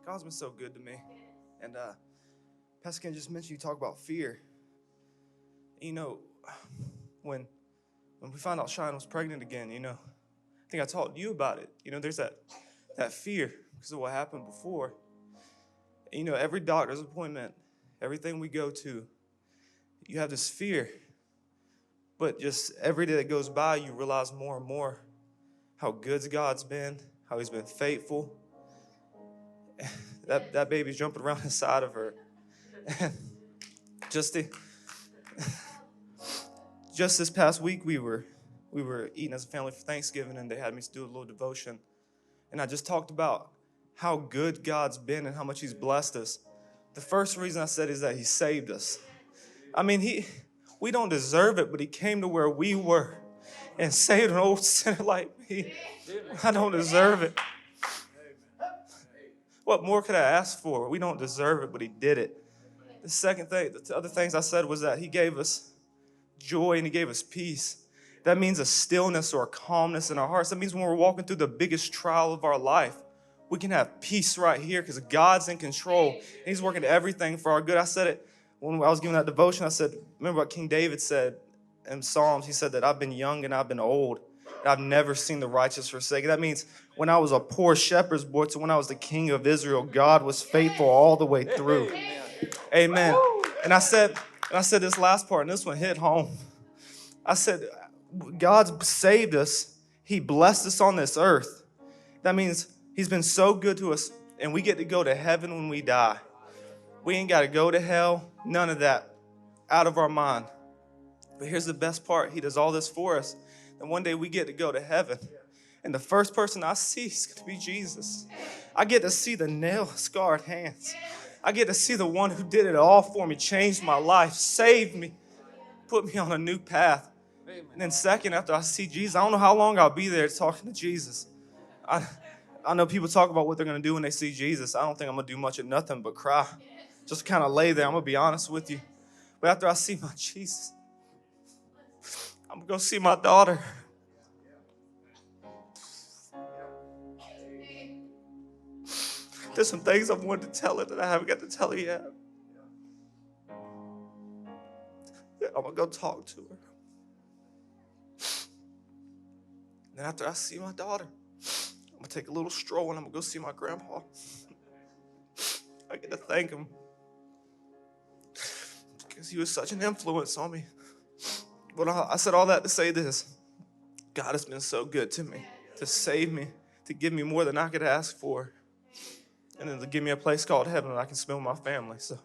God's been so good to me. And Pastor Ken just mentioned you talk about fear. You know, when we found out Shine was pregnant again, I think I talked to you about it. There's that fear because of what happened before. And, every doctor's appointment, everything we go to, you have this fear. But just every day that goes by, you realize more and more how good God's been, how he's been faithful. That baby's jumping around inside of her. And just this past week, we were eating as a family for Thanksgiving, and they had me do a little devotion. And I just talked about how good God's been and how much he's blessed us. The first reason I said is that he saved us. I mean, we don't deserve it, but he came to where we were and saved an old sinner like me. I don't deserve it. What more could I ask for? We don't deserve it, but he did it. The second thing, the other things I said was that he gave us joy and he gave us peace. That means a stillness or a calmness in our hearts. That means when we're walking through the biggest trial of our life, we can have peace right here because God's in control. And he's working everything for our good. I said it when I was giving that devotion. I said, remember what King David said in Psalms? He said that I've been young and I've been old. And I've never seen the righteous forsaken. That means when I was a poor shepherd's boy to when I was the king of Israel, God was faithful all the way through. Amen. And I said this last part, and this one hit home. I said, God's saved us. He blessed us on this earth. That means he's been so good to us, and we get to go to heaven when we die. We ain't got to go to hell, none of that, out of our mind. But here's the best part. He does all this for us. And one day we get to go to heaven. And the first person I see is going to be Jesus. I get to see the nail-scarred hands. I get to see the one who did it all for me, changed my life, saved me, put me on a new path. And then second, after I see Jesus, I don't know how long I'll be there talking to Jesus. I know people talk about what they're going to do when they see Jesus. I don't think I'm going to do much of nothing but cry. Just kind of lay there. I'm going to be honest with you. But after I see my Jesus, I'm going to go see my daughter. There's some things I've wanted to tell her that I haven't got to tell her yet. I'm going to go talk to her. Then after I see my daughter, I'm going to take a little stroll and I'm going to go see my grandpa. I get to thank him because he was such an influence on me. But I said all that to say this. God has been so good to me, to save me, to give me more than I could ask for, and then to give me a place called heaven that I can spend with my family. So